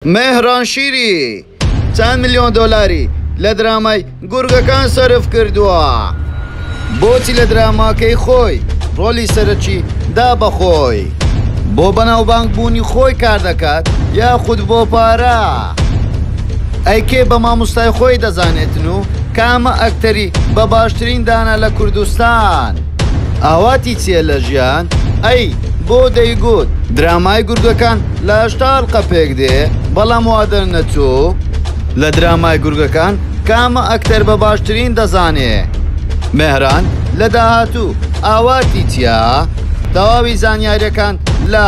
مهران شیری چند میلیۆن دۆلاری لە درامای گورگەکان سەرف کردووە. بۆچی لە دراماکەی خۆی ڕۆلی سەرەکی دا بەخۆی بۆ بەناوبانگ بوونی خۆی کار دەکات یاخود بۆ پارە؟ ئەیکێ بە مامۆستای خۆی دەزانێتن و کامە ئەکتەری بە باشترین دانا لە کوردستان؟ ئاواتی چیە لە ژیان؟ ئەی بۆ دەیگوت درامای گورگەکان لە هەشتا حەڵقە پێک دێ بەڵام وا دەرنەچوو؟ لە درامای گورگەکان کامە ئەکتەر بە باشترین دەزانێ؟ مێهران لە داهاتوو ئاواتی چیە؟ تەواوی زانیاریەکان لە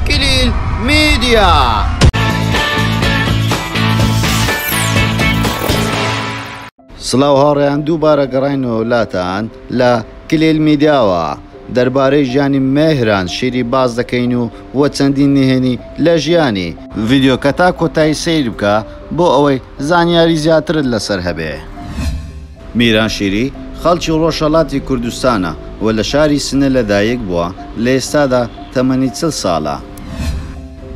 کلیل میدیا. سڵاو هاوڕێیان، دووبارە گەڕاینەوە وڵاتان لە کلیل میدیاوە دەربارەی ژیانی مێهران شیری باز دەکەین و وە چەندین نهێنی لە ژیانی ڤیدیۆکە تا کۆتایی سیر بکە بۆ ئەوەی زانیاری زیاترت لەسەر هەبێ. میران شیری خەڵکی ڕۆژهەڵاتی کوردستانە و لە شاری سنە لەدایک بووە، لە ئێستادا تەمەنی 40 ساڵە.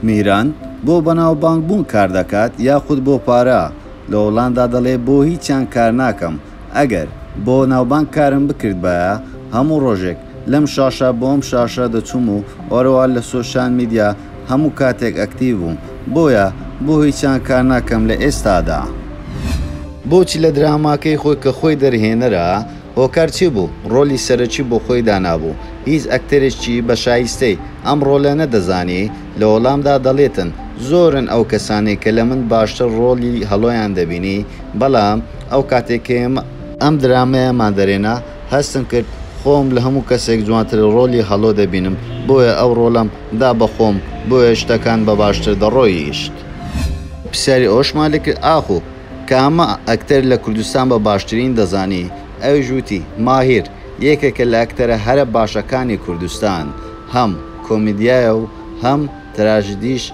میران بۆ بەناوبانگبوون کار دەکات یاخود بۆ پارە؟ لە وڵاندا دەڵێ بۆ هیچیان کار ناکەم، ئەگەر بۆ ناوبانگ کارم بکرد بایە هەموو ڕۆژێک لەم شاشە بۆم شاشە دەچوم و ئۆرەوە لە سۆشیال میدیا هەموو کاتێک ئەکتیڤ بووم، بۆیە بۆ هیچیان کار ناکەم لە ئێستادا. بۆچی لە دراماکەی خۆی کە خۆی دەرهێنەرە هۆکار چی بوو؟ ڕۆلی سەرەکی بۆ خۆی دانابوو. هیچ ئەکتەرێکی بە شایستەی ئەم ڕۆلە نەدەزانی. لە وەڵامدا دەڵێتن زۆرن ئەو کەسانەی کە لە من باشتر ڕۆلی هەڵۆیان دەبینی، بەڵام ئەو کاتێکێم ئەم درامەیەمان دەرێنا هەستم کرد خۆم لە هەموو کەسێک جوانتر ڕۆلی هەڵۆ دەبینم، بۆیە ئەو ڕۆڵم دا بەخۆم، بۆیە شتەکان بە باشتر دەڕۆیشت. پرسیاری ئەوشمان لێ کرد ئاخۆ کامە ئەکتەر لە کوردستان بە باشترین دەزانی؟ ئەوی ژووتی ماهیر یەکێکە لە ئەکتەرە هەرە باشەکانی کوردستان، هەم کۆمیدیایە و هەم تراژیدیش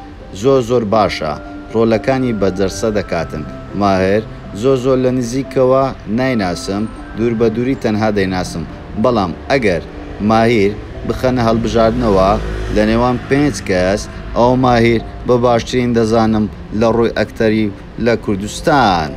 زۆر باشە، ڕۆلەکانی بەجەرسە دەکاتن. ماهر زۆر لە نزیکەوە نایناسم، دوور بە دووری تەنها دەیناسم، بەڵام ئەگەر ماهیر بخەنە هەڵبژاردنەوە لە نێوان 5 کەس ئەو ماهیر بە باشترین دەزانم لە ڕووی ئەکتەری لە کوردستان.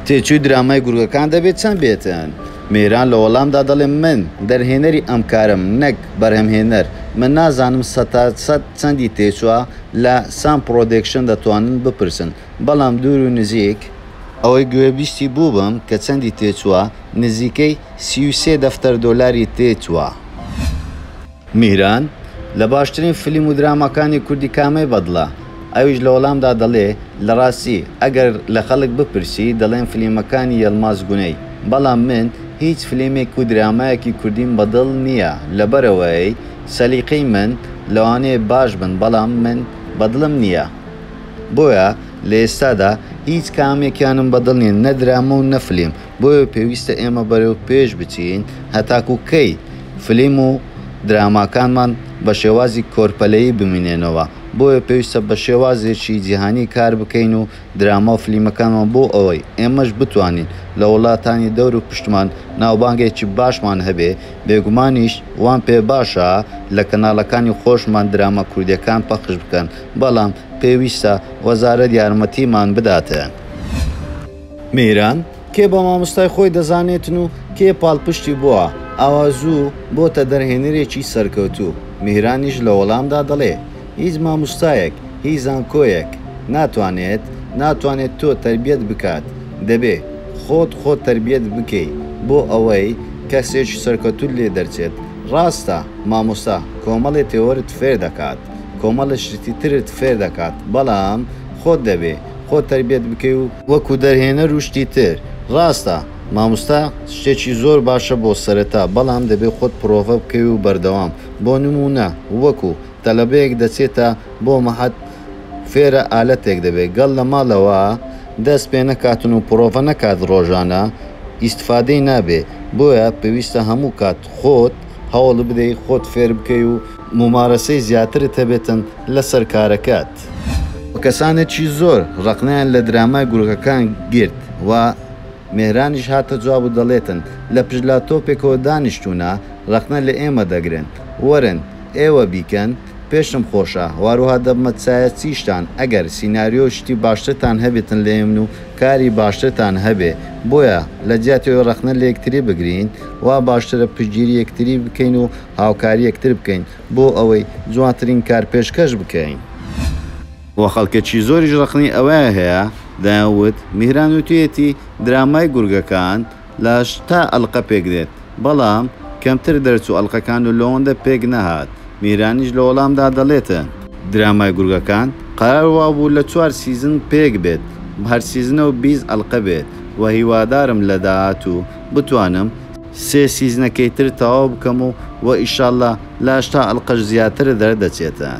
تێچووی درامای گورگەکان دەبێت چەند بێتن؟ میران لە وەڵامدا دەڵێ من دەرهێنەری ئەم کارم نەک بەرهەمهێنەر، من نازانم 100% چەندی تێچووە لە سام پرۆدەکشن دەتوانن بپرسن، بەڵام دوور و نزیک ئەوەی گوێبیستی بوو بم کە چەندی تێچووە نزیکەی 33 دەفتەر دۆلاری تێچووە. میران لە باشترین فیلم و درامەکانی کوردی کامەی بەدڵە؟ ئەویش لە وەڵامدا دەڵێ لە ڕاستی ئەگەر لە خەڵک بپرسی دەڵێن فیلمەکانی یەڵماز گونەی، بەڵام من هیچ فیلمێک و درامایەکی کوردیم بەدڵ نییە، لەبەرەوەی سەلیقەی من لەوانەیە باش بن بەڵام من بەدڵم نییە، بۆیە لە ئێستادا هیچ کامێکیانم بەدڵ نیە، نە درامە و نە فیلم، بۆیە پێویستە ئێمە بەرەو پێش بچین هەتاکو کەی فیلم و دراماکانمان بە شێوازی کۆرپەلەیی بمینێنەوە، بۆیە پێویستە بە شێوازێکی جیهانی کار بکەین و دراما و فیلمەکانمان بۆ ئەوەی ئێمەش بتوانین لە وڵاتانی دەور و پشتمان ناوبانگێکی باشمان هەبێ. بێگومانیش وان پێ باشە لە کەناڵەکانی خۆشمان دراما کوردیەکان پەخش بکەن، بەڵام پێویستە وەزارەت یارمەتیمان بداتە. میران کێ بە مامۆستای خۆی دەزانێتن و کێ پاڵپشتی بووە ئاوازوو بۆتە دەرهێنەرێکی سەرکەوتوو؟ میرانیش لە وەڵامدا دەڵێ هیچ مامۆستایەک هیچ زانکۆیەک ناتوانێت تۆ تەربیەت بکات، دەبێ خۆت تەربیەت بکەی بۆ ئەوەی کەسێکی سەرکەوتوو لێ دەرچێت. ڕاستە مامۆستا کۆمەڵی تێوەرت فێر دەکات، کۆمەڵە شتی ترت فێر دەکات، بەڵام خۆت دەبێ خۆت تەربیەت بکەی و وەکو دەرهێنەر و شتی تر. ڕاستە مامۆستا شتێکی زۆر باشە بۆ سەرەتا، بەڵام دەبێت خۆت پرۆڤە بکەی و بەردەوام. بۆ نمونە وەکو تەلەبەیەک دەچێتە بۆ مەحەد فێرە ئالەتێک دەبێت، گەڵ لە ماڵەوە دەست پێ نەکاتن و پرۆڤە نەکات ڕۆژانە ئیسفادەی نابێ، بۆیە پێویستە هەموو کات خۆت هەوڵ بدەی خۆت فێر بکەی و ممارەسەی زیاترت هەبێتن لەسەر کارەکەت. کەسانێکی زۆر ڕقنیان لە درامای گورگەکان گرت و مێهرانیش هاتە جواب و دەڵێتن لە پژلاتۆپێکەوە دانیشتوونە ڕقنە لە ئێمە دەگرن، وەرن ئێوە بیکەن پێشم خۆشە واروها دەبمەچایە چیشتان ئەگەر سیناریۆ شتی باشترتان هەبێتن لە ئێمن و کاری باشترتان هەبێ بۆیە لە جیاتەوە ڕەخنە لە یەکتری بگرین وا باشترە پشتگیری یەکتری بکەین و هاوکاری یەکتر بکەین بۆ ئەوەی جوانترین کار پێشکەش بکەین. وە خەڵکێکی زۆریش ڕەخنی ئەوەیە هەیە داوت میهران وتوێتی درامای گورگەکان لە 8 ئەڵقە پێک دێت بەڵام کەمتر دەرچوو ئەڵلقەکان و لەوەندە پێک نەهات. میرانیش لە وەڵامدا دەڵێتە درامای گورگەکان قەراروا بوو لە 4 سیزن پێک بێت هەر سیزنەوە 20 ئەڵقە بێت و هیوادارم لە داهاتوو بتوانم 3 سیزنەکەی تر تەواو بکەم و ئیشاڵڵا لە 8 ئەڵقەش زیاتر دەردەچێتە.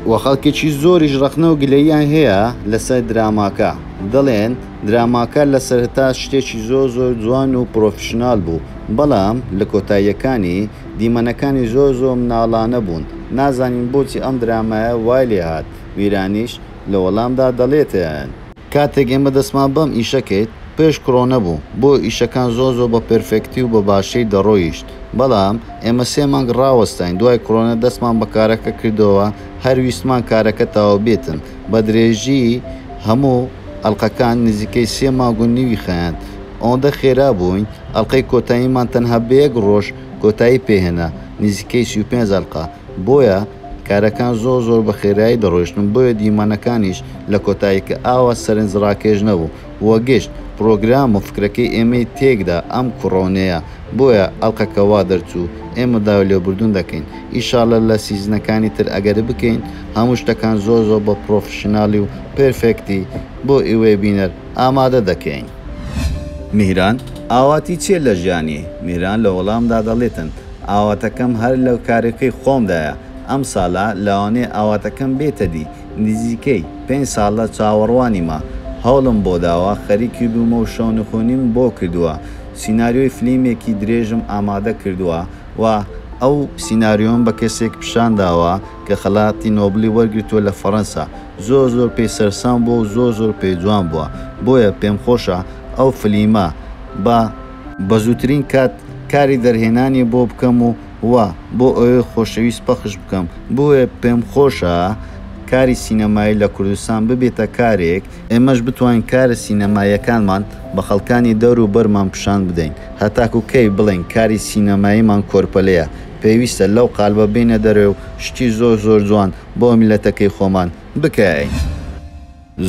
وە خەڵکێکی زۆریش ڕەخنە و گلەییان هەیە لەسەر دراماکە دەڵێن دراماکە لە سەرەتا شتێکی زۆر جوان و پرۆفشنال بوو بەڵام لە کۆتاییەکانی دیمەنەکانی زۆر مناڵانە بوون نازانین بۆچی ئەم درامایە وای لێ هات. میرانیش لە وەڵامدا دەڵێتیان کاتێک ئێمە دەستمان بەم ئیشەکەیت پێش کڕۆنە بوو بۆ ئیشەکان زۆر بە پرفێکتی و بە باشەی دەڕۆیشت بەڵام ئێمە 3 مانگ ڕاوەستین دوای کڕۆنە دەستمان بە کارەکە کردەوە هەرویستمان کارەکە تاوا بێتن بە درێژی هەموو ئەڵلقەکان نزیکەی 3 مانگ و نیوی خەیان ئەوەندە خێرا بووین ئەڵلقەی کۆتاییمان تەنها بەیەک ڕۆژ کۆتایی پێهێنا نزیکەی 35 ئەڵلقە بۆیە کارەکان زۆر بە خێرایی دەڕۆشتن بۆیە دیمانەکانیش لە کۆتاییکە ئاوا سەرنجڕاکێش نەبوو وەگەشت پرۆگرام و فکرەکەی ئێمەی تێکدا ئەم کوڕۆنەیە بۆیە ئەڵلقەکەوا دەرچوو ئێمە داوا لێبوردون دەکەین ئیشاڵە لە سیزنەکانی تر ئەگەر بکەین هەموو شتەکان زۆر بە پرۆفشنالی و پرفێکتی بۆ ئێوەی بینەر ئامادە دەکەین. میهران ئاواتی چێ لە ژیانی؟ میهران لە وەڵامدا دەڵێتن ئاواتەکەم هەر لەو کارەکەی خۆمدایە ئەم ساڵە لەوانێ ئاواتەکەم بێتە دی نزیکەی 5 ساڵە چاوەڕوانیمە هەوڵم بۆ داوە خەریکی بوومە و شەونخۆنیم بۆ کردووە سیناریۆی فلیمێکی درێژم ئامادە کردووە و ئەو سیناریۆم بە کەسێک پیشان داوە کە خەڵاتی نۆبلی وەرگرتووە لە فەڕەنسا زۆر پێی سەرسام بووە و زۆر پێی جوان بووە بۆیە پێم خۆشە ئەو فلیمە بە زووترین کاری دەرهێنانی بۆ بکەم و بۆ ئەوێ خۆشەویست پەخش بکەم بۆیە پێم خۆشە کاری سینەمایی لە کوردستان ببێتە کارێک ئێمەش بتوانین کارە سینەماییەکانمان بە خەڵکانی دەور و بەرمان پیشان بدەین هەتاکو کەی بڵێن کاری سینەماییمان کۆرپەلەیە پێویستە لەو قالبە بینە دەرێ و شتی زۆر جوان بۆ میلەتەکەی خۆمان بکەین.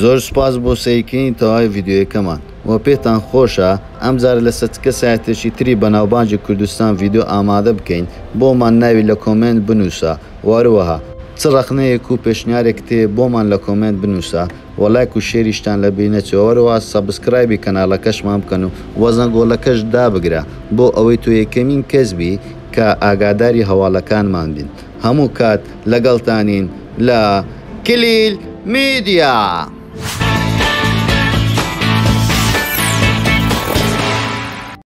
زۆر سپاس بۆ سەیرکردنی تەواوی ڤیدیۆیەکەمان و پێتان خۆشە ئەمجار لە سەرچکە سایتێکی تری بەناوبانجی کوردستان ڤیدیۆ ئامادە بکەین بۆمان ناوی لە کۆمنت بنووسە واروەها چ ڕەخنەیەک و پێشنیارێک تێ بۆمان لە کۆمنت بنووسە و لایک و شێریشتان لە بینەچەوەرەوە سەبسکرایبی کەناڵەکەشمان بکەن و وەزەنگۆڵەکەش دابگرە بۆ ئەوەی تۆ یەکەمین کەسبی کە ئاگاداری هەواڵەکانمان بین. هەموو کات لەگەڵتانین لە کلیل میدیا.